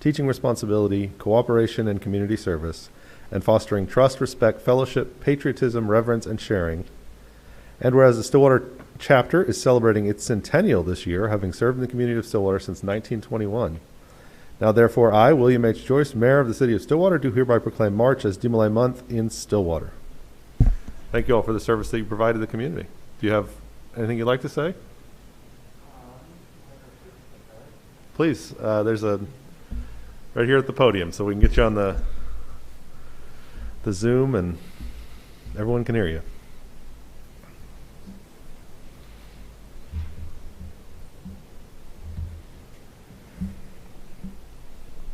teaching responsibility, cooperation, and community service, and fostering trust, respect, fellowship, patriotism, reverence, and sharing. And whereas the Stillwater chapter is celebrating its centennial this year, having served in the community of Stillwater since 1921. Now, therefore, I, William H. Joyce, Mayor of the City of Stillwater, do hereby proclaim March as DeMolay Month in Stillwater. Thank you all for the service that you provided the community. Do you have anything you'd like to say? Please, there's a right here at the podium, so we can get you on the Zoom and everyone can hear you.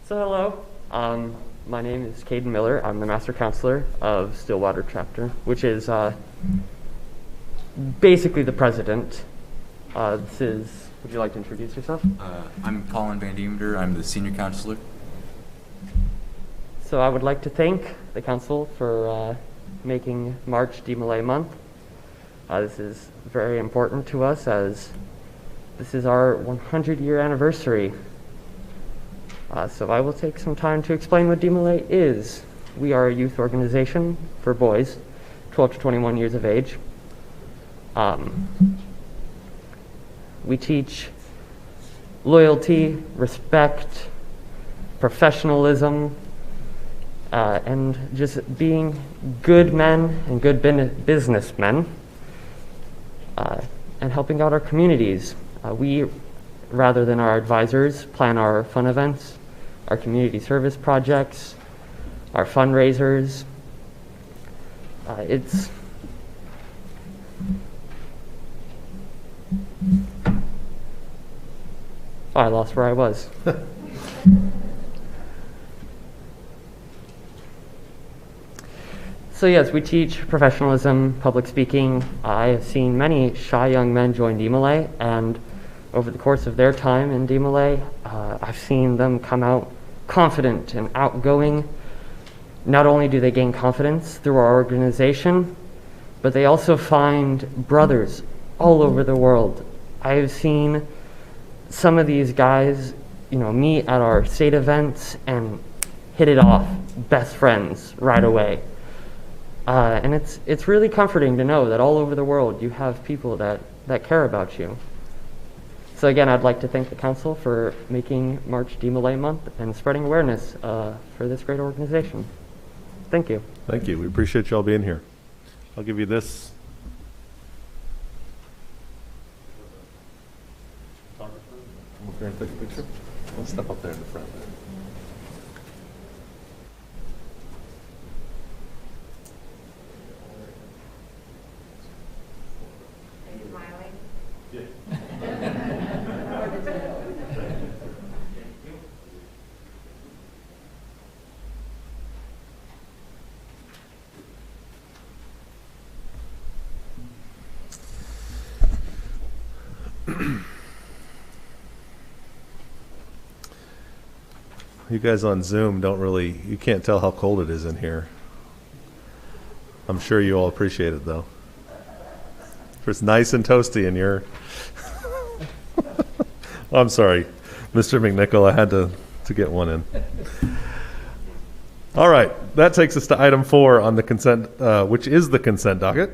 So hello, my name is Caden Miller. I'm the Master Counselor of Stillwater Chapter, which is basically the president. Would you like to introduce yourself? I'm Colin Van Diemeter. I'm the Senior Counselor. So I would like to thank the Council for making March DeMolay Month. This is very important to us as this is our 100-year anniversary. So I will take some time to explain what DeMolay is. We are a youth organization for boys 12 to 21 years of age. We teach loyalty, respect, professionalism, and just being good men and good businessmen, and helping out our communities. We, rather than our advisors, plan our fun events, our community service projects, our fundraisers. I lost where I was. So yes, we teach professionalism, public speaking. I have seen many shy young men join DeMolay, and over the course of their time in DeMolay, I've seen them come out confident and outgoing. Not only do they gain confidence through our organization, but they also find brothers all over the world. I have seen some of these guys, meet at our state events and hit it off, best friends right away. And it's really comforting to know that all over the world you have people that care about you. So again, I'd like to thank the Council for making March DeMolay Month and spreading awareness for this great organization. Thank you. Thank you. We appreciate you all being here. I'll give you this. Come up here and take a picture. Let's step up there in the front. Are you smiling? Yeah. You guys on Zoom you can't tell how cold it is in here. I'm sure you all appreciate it though. It's nice and toasty in your I'm sorry, Mr. McNichol, I had to get one in. All right, that takes us to item 4 on the consent, which is the consent docket.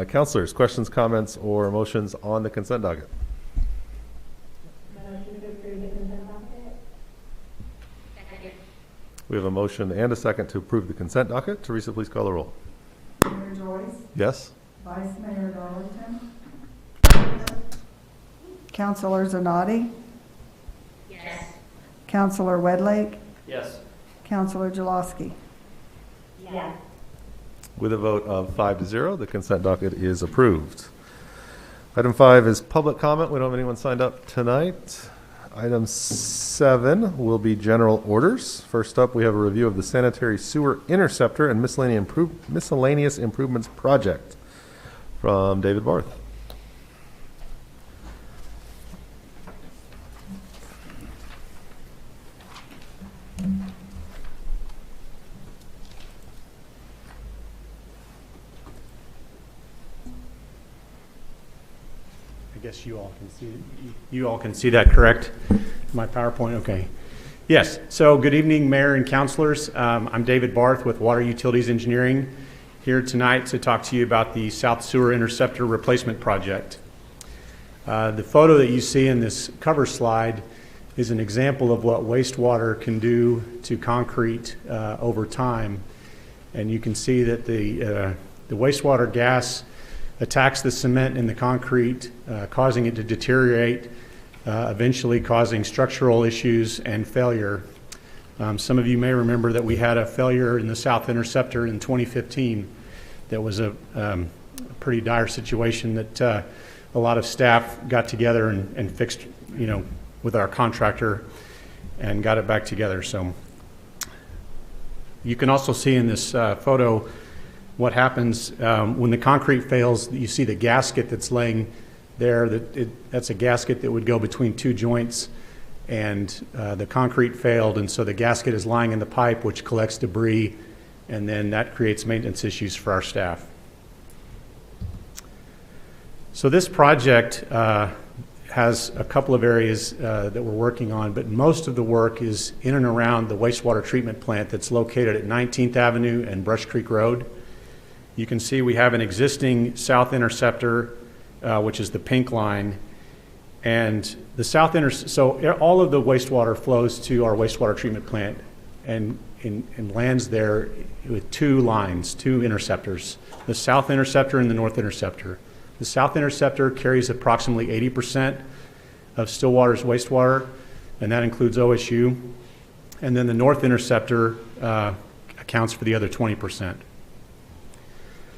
Councilors, questions, comments, or motions on the consent docket? We have a motion and a second to approve the consent docket. Teresa, please call the roll. Mayor Joyce? Yes? Vice Mayor Darlington? Councilor Zanotti? Yes. Councilor Wedlake? Yes. Councilor Jaloski? Yes. With a vote of 5-0, the consent docket is approved. Item 5 is public comment. We don't have anyone signed up tonight. Item 7 will be general orders. First up, we have a review of the sanitary sewer interceptor and miscellaneous improvements project from David Barth. I guess you all can see that, correct? My PowerPoint, okay. Yes. So good evening, Mayor and Councilors. I'm David Barth with Water Utilities Engineering, here tonight to talk to you about the South Sewer Interceptor Replacement Project. The photo that you see in this cover slide is an example of what wastewater can do to concrete over time. And you can see that the wastewater gas attacks the cement in the concrete, causing it to deteriorate, eventually causing structural issues and failure. Some of you may remember that we had a failure in the South Interceptor in 2015 that was a pretty dire situation that a lot of staff got together and fixed, with our contractor and got it back together. So you can also see in this photo what happens when the concrete fails. You see the gasket that's laying there. That's a gasket that would go between two joints, and the concrete failed, and so the gasket is lying in the pipe, which collects debris, and then that creates maintenance issues for our staff. So this project has a couple of areas that we're working on, but most of the work is in and around the wastewater treatment plant that's located at 19th Avenue and Brush Creek Road. You can see we have an existing South Interceptor, which is the pink line, and the so all of the wastewater flows to our wastewater treatment plant and lands there with two lines, two interceptors, the South Interceptor and the North Interceptor. The South Interceptor carries approximately 80% of Stillwater's wastewater, and that includes OSU. And then the North Interceptor accounts for the other 20%.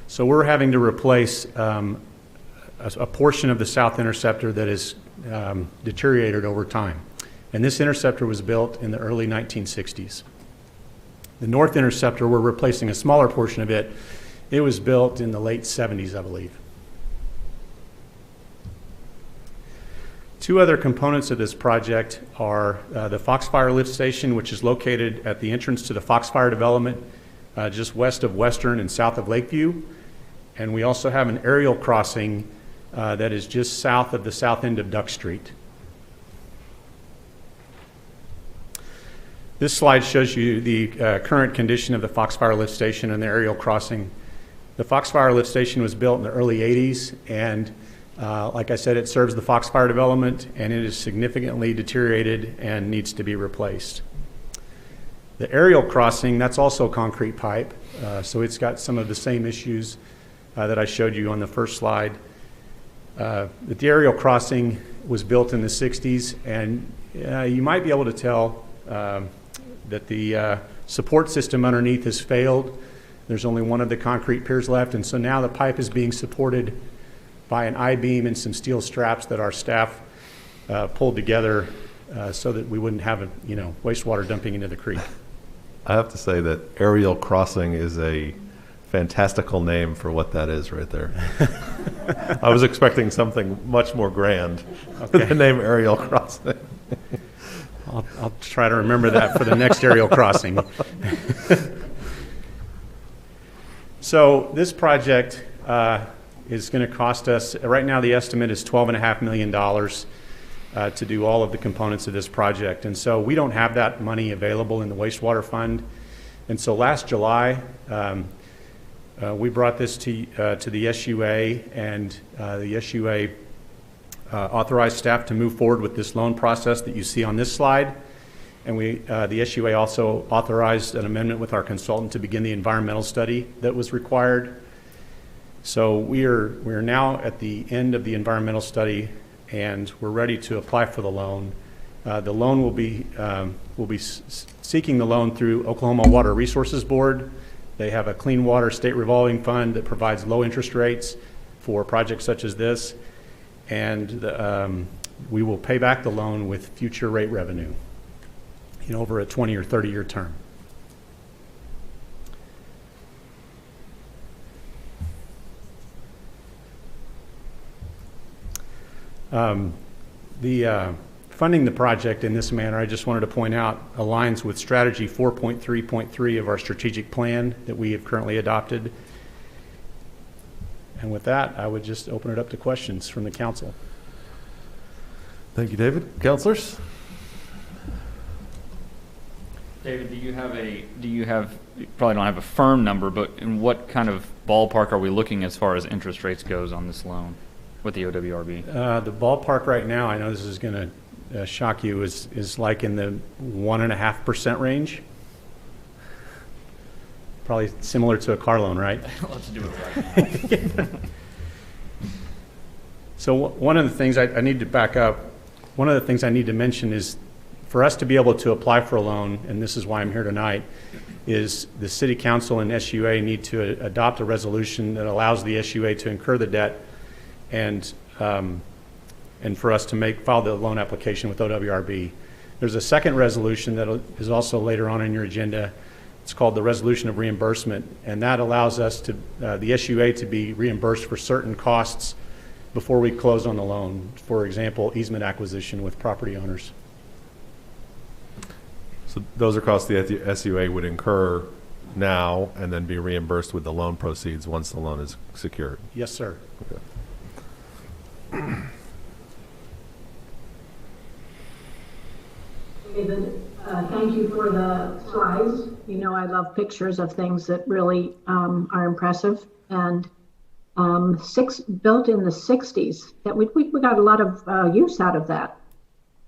So we're having to replace a portion of the South Interceptor that is deteriorated over time. And this interceptor was built in the early 1960s. The North Interceptor, we're replacing a smaller portion of it. It was built in the late 70s, I believe. Two other components of this project are the FOXFIRE lift station, which is located at the entrance to the FOXFIRE development just west of Western and south of Lakeview. And we also have an aerial crossing that is just south of the south end of Duck Street. This slide shows you the current condition of the FOXFIRE lift station and the aerial crossing. The FOXFIRE lift station was built in the early 80s, and like I said, it serves the FOXFIRE development, and it is significantly deteriorated and needs to be replaced. The aerial crossing, that's also concrete pipe, so it's got some of the same issues that I showed you on the first slide. The aerial crossing was built in the 60s, and you might be able to tell that the support system underneath has failed. There's only one of the concrete piers left, and so now the pipe is being supported by an I-beam and some steel straps that our staff pulled together so that we wouldn't have wastewater dumping into the creek. I have to say that aerial crossing is a fantastical name for what that is right there. I was expecting something much more grand than the name aerial crossing. I'll try to remember that for the next aerial crossing. So this project is going to cost us, right now the estimate is $12.5 million to do all of the components of this project. And so we don't have that money available in the wastewater fund. And so last July, we brought this to the SUA, and the SUA authorized staff to move forward with this loan process that you see on this slide. And the SUA also authorized an amendment with our consultant to begin the environmental study that was required. So we are now at the end of the environmental study, and we're ready to apply for the loan. The loan will be seeking the loan through Oklahoma Water Resources Board. They have a Clean Water State Revolving Fund that provides low interest rates for projects such as this, and we will pay back the loan with future rate revenue over a 20 or 30-year term. Funding the project in this manner, I just wanted to point out, aligns with strategy 4.3.3 of our strategic plan that we have currently adopted. And with that, I would just open it up to questions from the council. Thank you, David. Councilors? David, do you you probably don't have a firm number, but in what kind of ballpark are we looking as far as interest rates goes on this loan with the OWRB? The ballpark right now, I know this is going to shock you, is like in the 1.5% range. Probably similar to a car loan, right? Let's do it right now. So one of the things I need to back up, one of the things I need to mention is for us to be able to apply for a loan, and this is why I'm here tonight, is the City Council and SUA need to adopt a resolution that allows the SUA to incur the debt and for us to file the loan application with OWRB. There's a second resolution that is also later on in your agenda. It's called the Resolution of Reimbursement, and that allows us to, the SUA to be reimbursed for certain costs before we close on the loan. For example, easement acquisition with property owners. So those are costs the SUA would incur now and then be reimbursed with the loan proceeds once the loan is secured. Yes, sir. Okay. David, thank you for the slides. You know, I love pictures of things that really are impressive. And built in the 60s, that we got a lot of use out of that.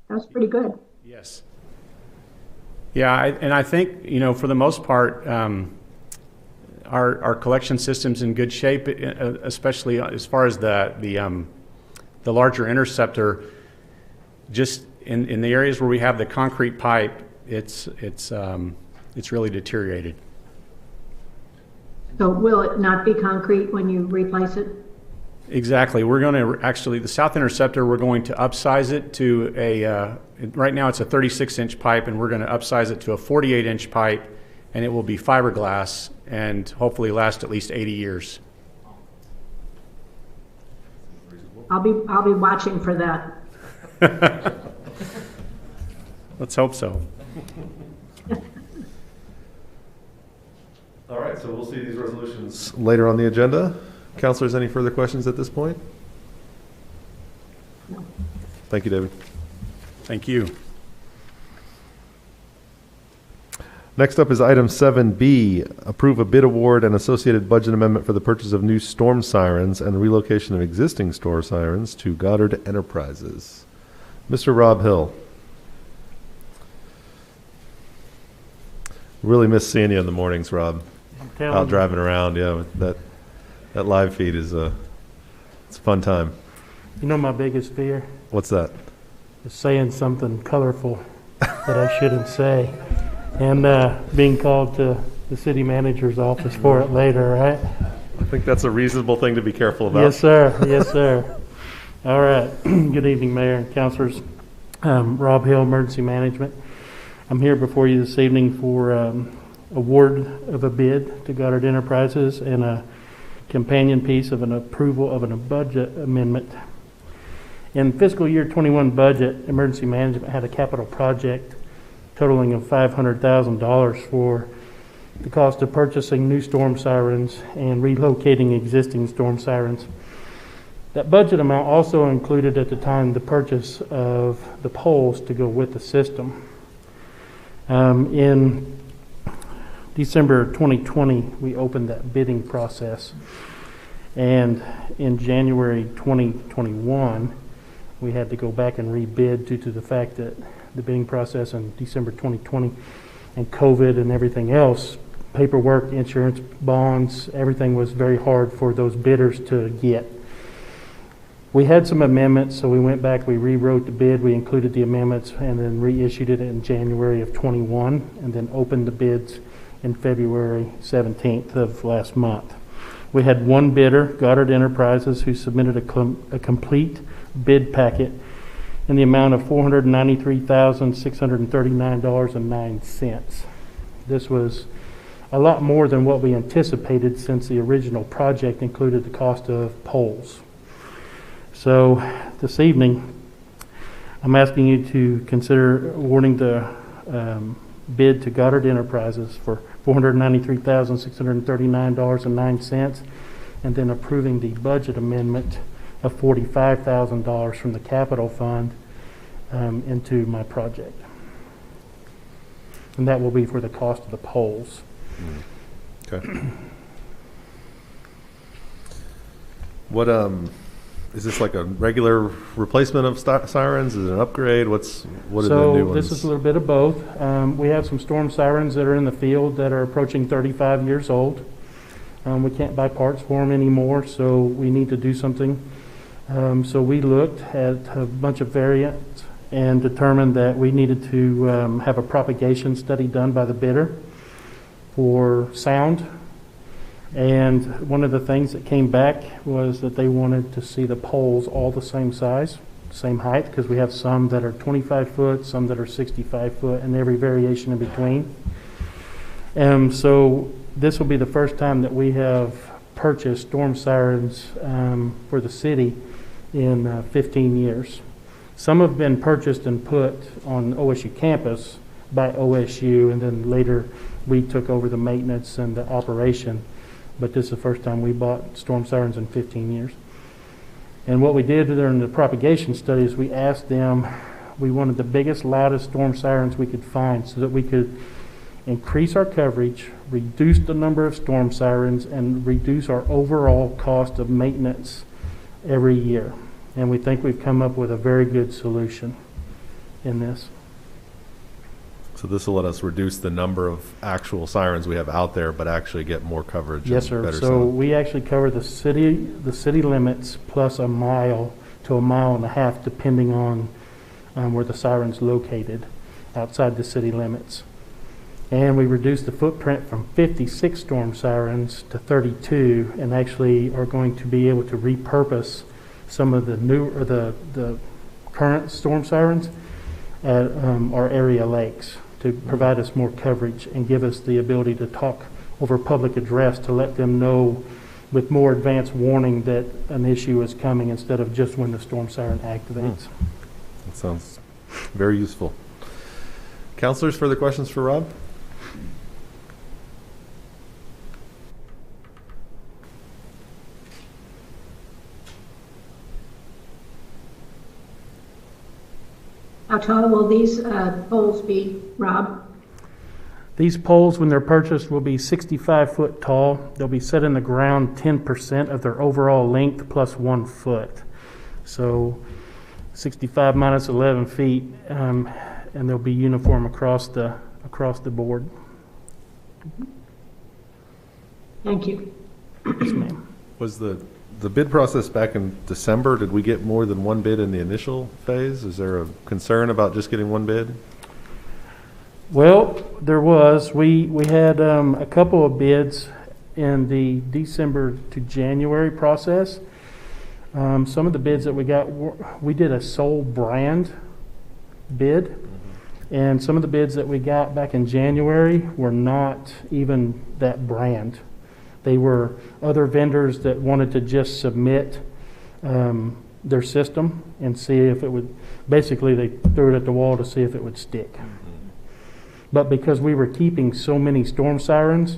That was pretty good. Yes. Yeah, and I think, you know, for the most part, our collection system's in good shape, especially as far as the larger interceptor. Just in the areas where we have the concrete pipe, it's really deteriorated. So will it not be concrete when you replace it? Exactly. We're going to actually, the South Interceptor, we're going to upsize it to right now it's a 36-inch pipe, and we're going to upsize it to a 48-inch pipe, and it will be fiberglass and hopefully last at least 80 years. I'll be watching for that. Let's hope so. All right, so we'll see these resolutions later on the agenda. Councilors, any further questions at this point? No. Thank you, David. Thank you. Next up is item 7B, approve a bid award and associated budget amendment for the purchase of new storm sirens and relocation of existing storm sirens to Goddard Enterprises. Mr. Rob Hill. Really miss seeing you in the mornings, Rob. Out driving around, yeah. That live feed is it's a fun time. You know my biggest fear What's that? is saying something colorful that I shouldn't say, and being called to the city manager's office for it later, right? I think that's a reasonable thing to be careful about. Yes, sir. Yes, sir. All right. Good evening, Mayor and Councilors. Rob Hill, Emergency Management. I'm here before you this evening for award of a bid to Goddard Enterprises and a companion piece of an approval of a budget amendment. In fiscal year 21 budget, Emergency Management had a capital project totaling of $500,000 for the cost of purchasing new storm sirens and relocating existing storm sirens. That budget amount also included at the time the purchase of the poles to go with the system. In December 2020, we opened that bidding process, and in January 2021, we had to go back and rebid due to the fact that the bidding process in December 2020 and COVID and everything else, paperwork, insurance, bonds, everything was very hard for those bidders to get. We had some amendments, so we went back, we rewrote the bid, we included the amendments, and then reissued it in January of 21, and then opened the bids in February 17th of last month. We had one bidder, Goddard Enterprises, who submitted a complete bid packet in the amount of $493,639.09. This was a lot more than what we anticipated, since the original project included the cost of poles. So this evening, I'm asking you to consider awarding the bid to Goddard Enterprises for $493,639.09, and then approving the budget amendment of $45,000 from the capital fund into my project. And that will be for the cost of the poles. Okay. What, is this like a regular replacement of sirens? Is it an upgrade? What are the new So ones? this is a little bit of both. We have some storm sirens that are in the field that are approaching 35 years old. We can't buy parts for them anymore, so we need to do something. So we looked at a bunch of variants and determined that we needed to have a propagation study done by the bidder for sound. And one of the things that came back was that they wanted to see the poles all the same size, same height, because we have some that are 25 foot, some that are 65 foot, and every variation in between. So this will be the first time that we have purchased storm sirens for the city in 15 years. Some have been purchased and put on OSU campus by OSU, and then later we took over the maintenance and the operation. But this is the first time we bought storm sirens in 15 years. And what we did during the propagation studies, we asked them, we wanted the biggest, loudest storm sirens we could find so that we could increase our coverage, reduce the number of storm sirens, and reduce our overall cost of maintenance every year. And we think we've come up with a very good solution in this. So this will let us reduce the number of actual sirens we have out there, but actually get more coverage. Yes, and sir. better So sound. we actually cover the city limits plus a mile to a mile and a half, depending on where the siren's located outside the city limits. And we reduced the footprint from 56 storm sirens to 32, and actually are going to be able to repurpose some of the new or the current storm sirens at our area lakes to provide us more coverage and give us the ability to talk over public address to let them know with more advanced warning that an issue is coming instead of just when the storm siren activates. That sounds very useful. Counselors, further questions for Rob? How tall will these poles be, Rob? These poles, when they're purchased, will be 65 foot tall. They'll be set in the ground 10% of their overall length plus 1 foot. So 65 minus 11 feet, and they'll be uniform across the board. Thank you. Yes, ma'am. Was the bid process back in December? Did we get more than one bid in the initial phase? Is there a concern about just getting one bid? Well, there was. We had a couple of bids in the December to January process. Some of the bids that we got, we did a sole brand bid, and some of the bids that we got back in January were not even that brand. They were other vendors that wanted to just submit their system and see if it would, basically they threw it at the wall to see if it would stick. But because we were keeping so many storm sirens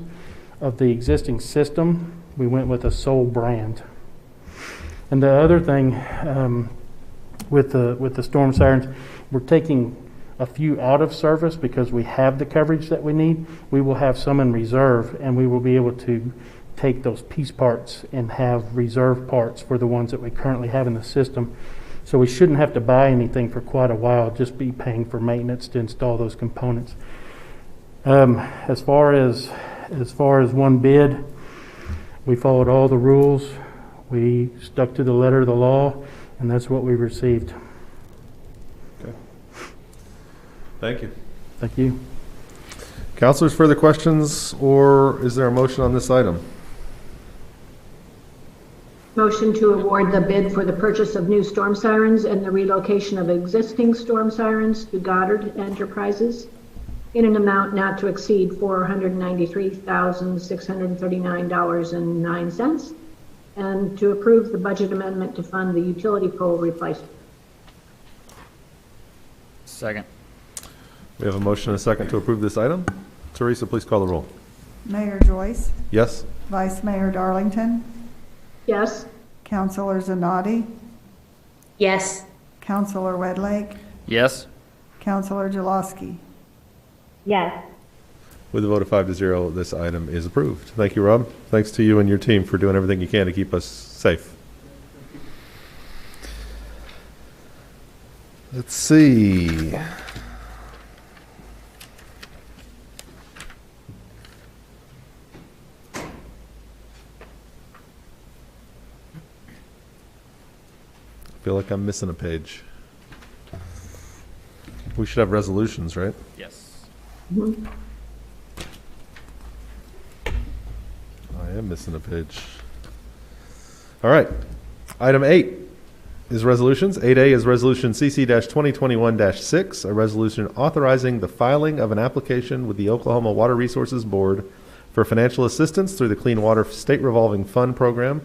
of the existing system, we went with a sole brand. And the other thing with the storm sirens, we're taking a few out of service because we have the coverage that we need. We will have some in reserve, and we will be able to take those piece parts and have reserve parts for the ones that we currently have in the system. So we shouldn't have to buy anything for quite a while, just be paying for maintenance to install those components. As far as one bid, we followed all the rules. We stuck to the letter of the law, and that's what we received. Okay. Thank you. Thank you. Counselors, further questions, or is there a motion on this item? Motion to award the bid for the purchase of new storm sirens and the relocation of existing storm sirens to Goddard Enterprises in an amount not to exceed $493,639.09, and to approve the budget amendment to fund the utility pole replacement. Second. We have a motion and a second to approve this item. Teresa, please call the roll. Mayor Joyce, Yes? Vice Mayor Darlington, Yes? Councilor Zanotti, Yes. Councilor Wedlake, Yes. Councilor Jaloski. Yes. With a vote of 5-0, this item is approved. Thank you, Rob. Thanks to you and your team for doing everything you can to keep us safe. Let's see. I feel like I'm missing a page. We should have resolutions, right? Yes. I am missing a page. All right. Item 8 is resolutions. 8A is Resolution CC-2021-6, a resolution authorizing the filing of an application with the Oklahoma Water Resources Board for financial assistance through the Clean Water State Revolving Fund Program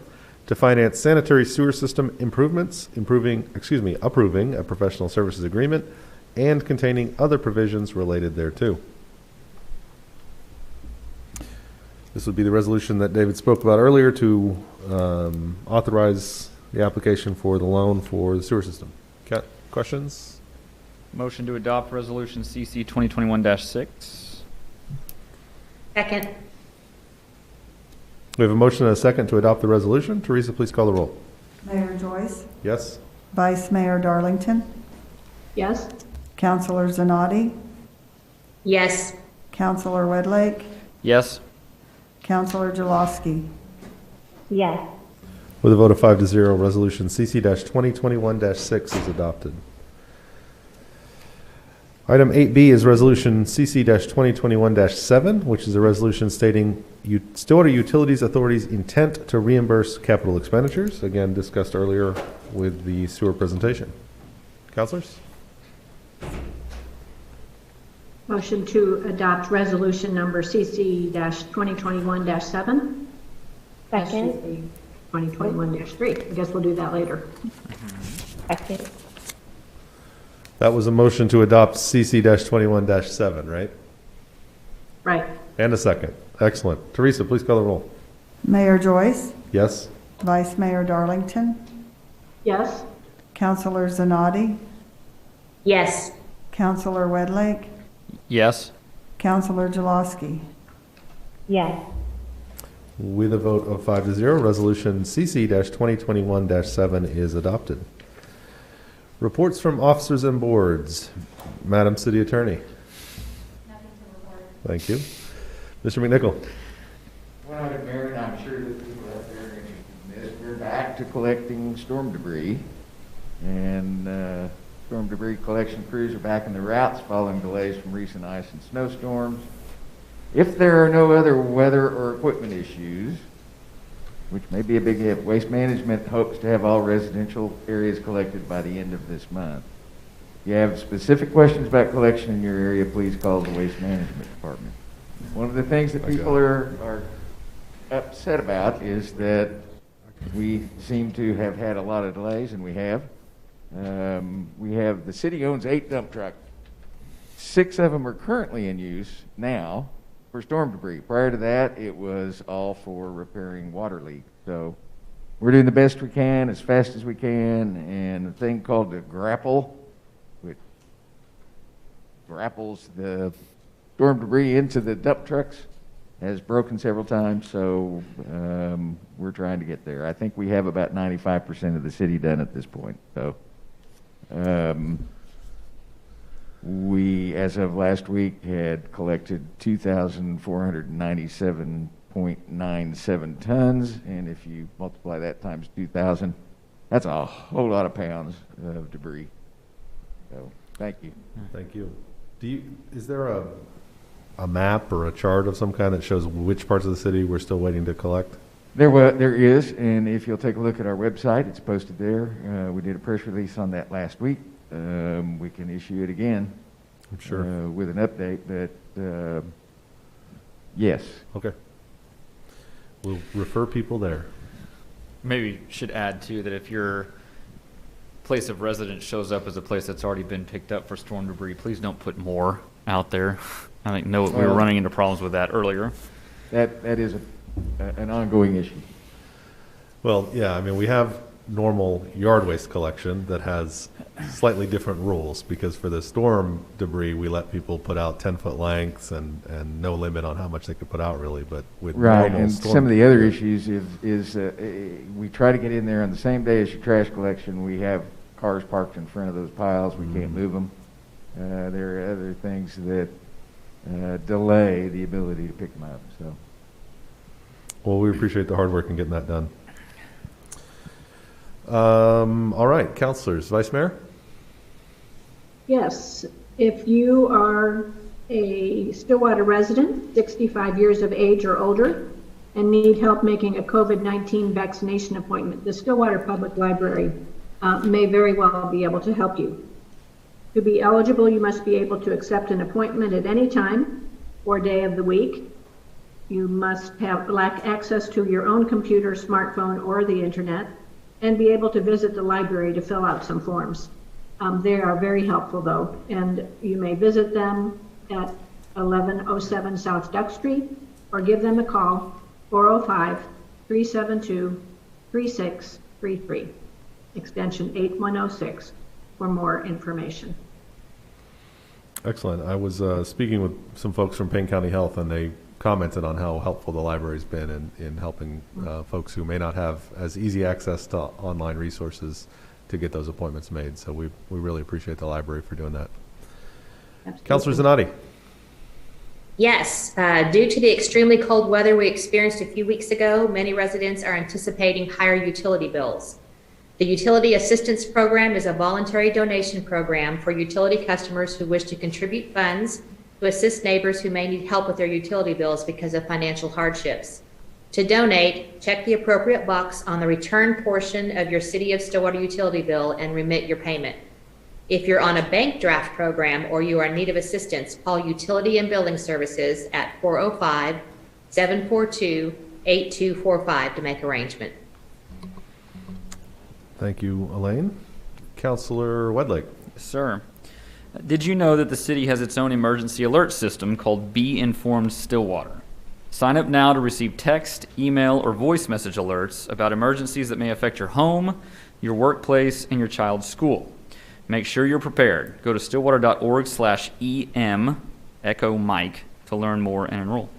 to finance sanitary sewer system improvements, approving a professional services agreement, and containing other provisions related thereto. This would be the resolution that David spoke about earlier to authorize the application for the loan for the sewer system. Got questions? Motion to adopt resolution CC 2021-6. Second. We have a motion and a second to adopt the resolution. Teresa, please call the roll. Mayor Joyce, Yes? Vice Mayor Darlington, Yes? Councilor Zanotti, Yes. Councilor Wedlake, Yes. Councilor Jaloski. Yes. With a vote of 5-0, resolution CC-2021-6 is adopted. Item 8B is resolution CC-2021-7, which is a resolution stating Stillwater Utilities Authority's intent to reimburse capital expenditures, again discussed earlier with the sewer presentation. Councilors? Motion to adopt resolution number CC-2021-7. Second. 2021-3. I guess we'll do that later. Second. That was a motion to adopt CC-21-7, right? Right. And a second. Excellent. Teresa, please call the roll. Mayor Joyce, Yes? Vice Mayor Darlington, Yes? Councilor Zanotti, Yes. Councilor Wedlake, Yes. Councilor Jaloski. Yes. With a vote of 5-0, resolution CC-2021-7 is adopted. Reports from officers and boards. Madam City Attorney. Nothing to report. Thank you. Mr. McNichol. Well, Mayor, I'm sure that people out there are interested in this. We're back to collecting storm debris. And storm debris collection crews are back in the routes following delays from recent ice and snowstorms. If there are no other weather or equipment issues, which may be a big if, Waste Management hopes to have all residential areas collected by the end of this month. If you have specific questions about collection in your area, please call the Waste Management Department. One of the things that people are upset about is that we seem to have had a lot of delays, and we have. The city owns 8 dump trucks. 6 of them are currently in use now for storm debris. Prior to that, it was all for repairing water leaks. So we're doing the best we can, as fast as we can, and a thing called the grapple, which grapples the storm debris into the dump trucks, has broken several times, so we're trying to get there. I think we have about 95% of the city done at this point. So we, as of last week, had collected 2,497.97 tons, and if you multiply that times 2,000, that's a whole lot of pounds of debris. So, thank you. Thank you. Is there a map or a chart of some kind that shows which parts of the city we're still waiting to collect? There is, and if you'll take a look at our website, it's posted there. We did a press release on that last week. We can issue it again. I'm sure. With an update, but yes. Okay. We'll refer people there. Maybe should add too that if your place of residence shows up as a place that's already been picked up for storm debris, please don't put more out there. I think we were running into problems with that earlier. That is an ongoing issue. Well, yeah, I mean, we have normal yard waste collection that has slightly different rules, because for the storm debris, we let people put out 10-foot lengths and no limit on how much they could put out really, but with Right, normal and storm. some of the other issues is we try to get in there on the same day as your trash collection. We have cars parked in front of those piles. We can't move them. There are other things that delay the ability to pick them up, so. Well, we appreciate the hard work in getting that done. All right, councilors, Vice Mayor? Yes, if you are a Stillwater resident, 65 years of age or older, and need help making a COVID-19 vaccination appointment, the Stillwater Public Library may very well be able to help you. To be eligible, you must be able to accept an appointment at any time or day of the week. You must have access to your own computer, smartphone, or the internet, and be able to visit the library to fill out some forms. They are very helpful though, and you may visit them at 1107 South Duck Street or give them a call, 405-372-3633, extension 8106 for more information. Excellent. I was speaking with some folks from Payne County Health, and they commented on how helpful the library's been in helping folks who may not have as easy access to online resources to get those appointments made. So we really appreciate the library for doing that. Absolutely. Councilor Zanotti? Yes, due to the extremely cold weather we experienced a few weeks ago, many residents are anticipating higher utility bills. The Utility Assistance Program is a voluntary donation program for utility customers who wish to contribute funds to assist neighbors who may need help with their utility bills because of financial hardships. To donate, check the appropriate box on the return portion of your City of Stillwater utility bill and remit your payment. If you're on a bank draft program or you are in need of assistance, call Utility and Billing Services at 405-742-8245 to make arrangement. Thank you, Elaine. Councilor Wedlake? Sir, did you know that the city has its own emergency alert system called Be Informed Stillwater? Sign up now to receive text, email, or voice message alerts about emergencies that may affect your home, your workplace, and your child's school. Make sure you're prepared. Go to stillwater.org/EM, Echo Mike, to learn more and enroll.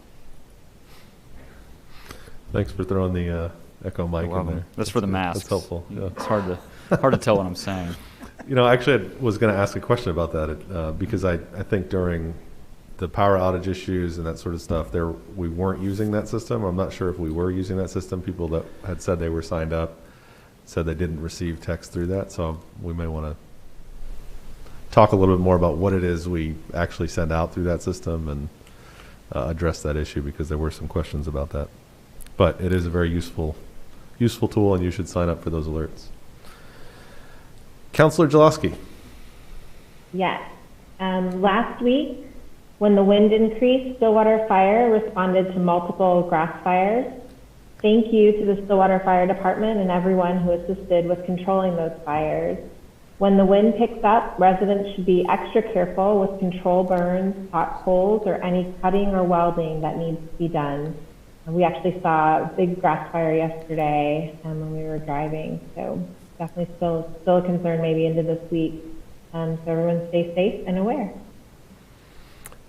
Thanks for throwing the Echo Mike in there. That's for the masks. That's helpful. Yeah. It's hard to tell what I'm saying. You know, actually, I was going to ask a question about that because I think during the power outage issues and that sort of stuff, we weren't using that system. I'm not sure if we were using that system. People that had said they were signed up said they didn't receive text through that. So we may want to talk a little bit more about what it is we actually send out through that system and address that issue, because there were some questions about that. But it is a very useful tool, and you should sign up for those alerts. Councilor Jalowski? Yes. Last week, when the wind increased, Stillwater Fire responded to multiple grass fires. Thank you to the Stillwater Fire Department and everyone who assisted with controlling those fires. When the wind picks up, residents should be extra careful with control burns, hot coals, or any cutting or welding that needs to be done. We actually saw a big grass fire yesterday when we were driving, so definitely still a concern maybe into this week. So everyone stay safe and aware.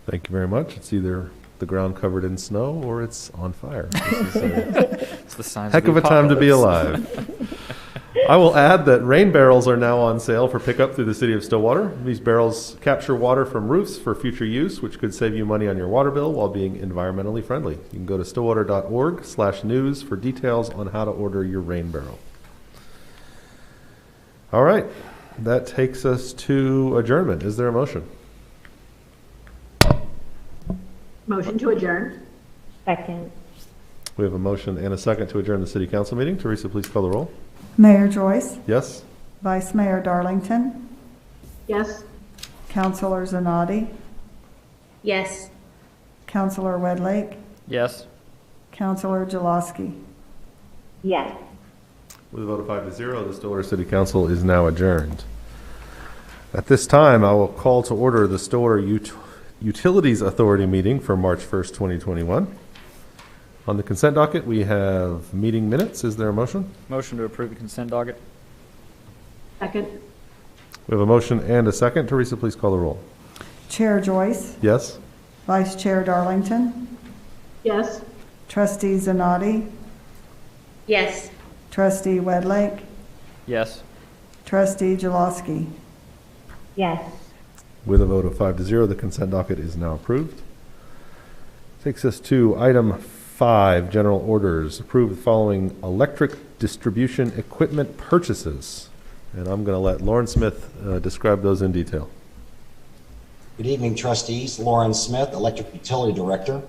Thank you very much. It's either the ground covered in snow or it's on fire. This is It's the signs heck of a time to be alive. I will add that rain barrels are now on sale for pickup through the City of Stillwater. These barrels capture water from roofs for future use, which could save you money on your water bill while being environmentally friendly. You can go to stillwater.org/news for details on how to order your rain barrel. All right, that takes us to adjournment. Is there a motion? Motion to adjourn. Second. We have a motion and a second to adjourn the City Council meeting. Teresa, please call the roll. Mayor Joyce, Yes? Vice Mayor Darlington, Yes. Councilor Zanotti, Yes. Councilor Wedlake, Yes. Councilor Jalowski. Yes. With a vote of 5-0, the Stillwater City Council is now adjourned. At this time, I will call to order the Stillwater Utilities Authority meeting for March 1st, 2021. On the consent docket, we have meeting minutes. Is there a motion? Motion to approve the consent docket? Second. We have a motion and a second. Teresa, please call the roll. Chair Joyce, Yes? Vice Chair Darlington, Yes. Trustee Zanotti, Yes. Trustee Wedlake, Yes. Trustee Jaloski. Yes. With a vote of 5-0, the consent docket is now approved. Takes us to item 5, general orders. Approve the following electric distribution equipment purchases. And I'm going to let Lauren Smith describe those in detail. Good evening, trustees. Lauren Smith, Electric Utility Director.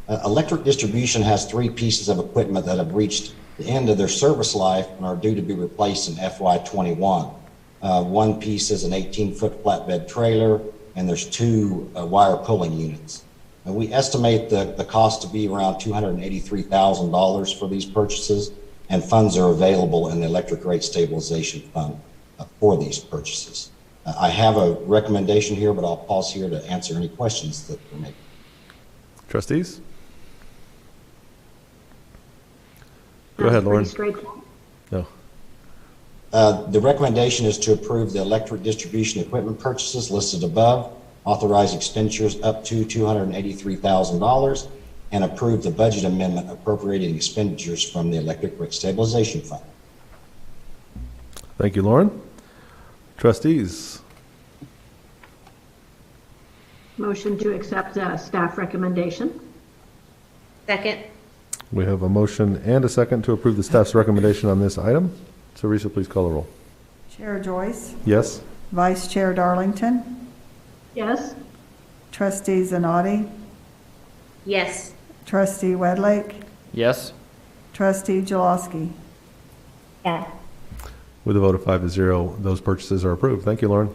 Electric distribution has 3 pieces of equipment that have reached the end of their service life and are due to be replaced in FY21. One piece is an 18-foot flatbed trailer, and there's 2 wire pulling units. And we estimate the cost to be around $283,000 for these purchases, and funds are available in the Electric Rate Stabilization Fund for these purchases. I have a recommendation here, but I'll pause here to answer any questions that there may be. Trustees? Go ahead, Lauren. Pretty straightforward. No. The recommendation is to approve the electric distribution equipment purchases listed above, authorize expenditures up to $283,000, and approve the budget amendment appropriating expenditures from the Electric Rate Stabilization Fund. Thank you, Lauren. Trustees? Motion to accept staff recommendation. Second. We have a motion and a second to approve the staff's recommendation on this item. Teresa, please call the roll. Chair Joyce, Yes? Vice Chair Darlington, Yes. Trustee Zanotti, Yes. Trustee Wedlake, Yes. Trustee Jaloski. Yes. With a vote of 5-0, those purchases are approved. Thank you, Lauren.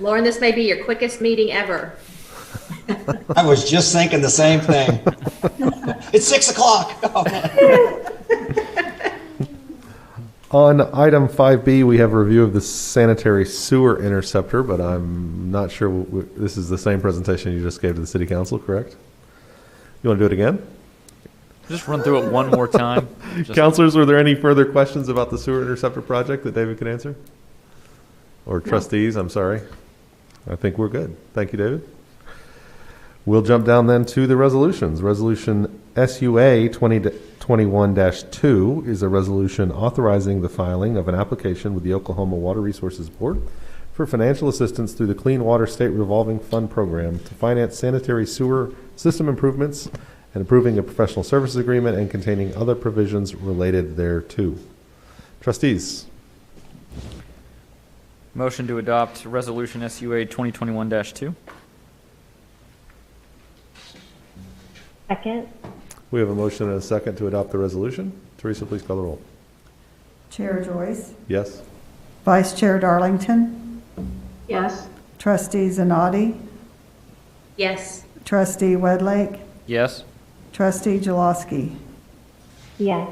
Lauren, this may be your quickest meeting ever. I was just thinking the same thing. It's 6 o'clock. On item 5B, we have a review of the sanitary sewer interceptor, but I'm not sure this is the same presentation you just gave to the city council, correct? You want to do it again? Just run through it one more time. Councilors, were there any further questions about the sewer interceptor project that David could answer? Or trustees, I'm sorry. I think we're good. Thank you, David. We'll jump down then to the resolutions. Resolution SUA 2021-2 is a resolution authorizing the filing of an application with the Oklahoma Water Resources Board for financial assistance through the Clean Water State Revolving Fund Program to finance sanitary sewer system improvements and approving a professional services agreement and containing other provisions related thereto. Trustees? Motion to adopt Resolution SUA 2021-2. Second. We have a motion and a second to adopt the resolution. Teresa, please call the roll. Chair Joyce, Yes? Vice Chair Darlington, Yes. Trustee Zanotti, Yes. Trustee Wedlake, Yes. Trustee Jaloski. Yes.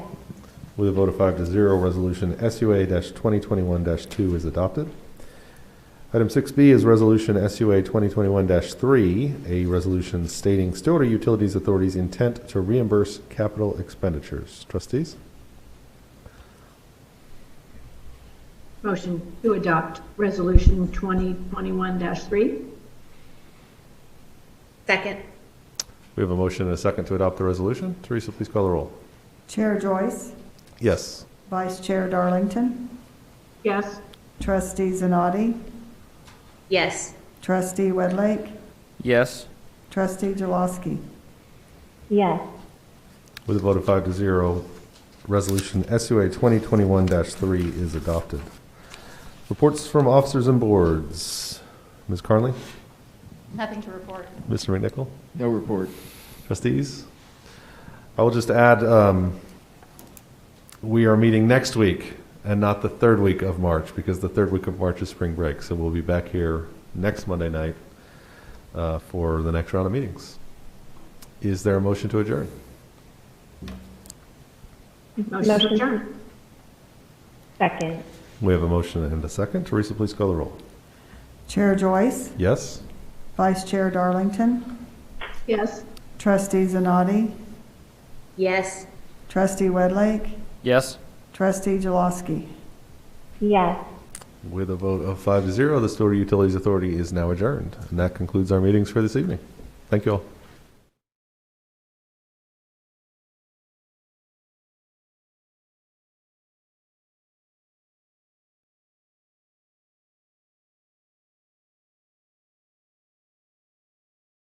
With a vote of 5-0, resolution SUA-2021-2 is adopted. Item 6B is resolution SUA 2021-3, a resolution stating Stillwater Utilities Authority's intent to reimburse capital expenditures. Trustees? Motion to adopt resolution 2021-3. Second. We have a motion and a second to adopt the resolution. Teresa, please call the roll. Chair Joyce, Yes. Vice Chair Darlington, Yes. Trustee Zanotti, Yes. Trustee Wedlake, Yes. Trustee Jaloski. Yes. With a vote of 5-0, resolution SUA 2021-3 is adopted. Reports from officers and boards. Ms. Carnley? Nothing to report. Mr. McNichol? No report. Trustees? I will just add, we are meeting next week and not the third week of March, because the third week of March is spring break. So we'll be back here next Monday night for the next round of meetings. Is there a motion to adjourn? Motion to adjourn. Second. We have a motion and a second. Teresa, please call the roll. Chair Joyce, Yes? Vice Chair Darlington, Yes. Trustee Zanotti, Yes. Trustee Wedlake, Yes? Trustee Jaloski. Yes. With a vote of 5-0, the Stillwater Utilities Authority is now adjourned. And that concludes our meetings for this evening. Thank you all.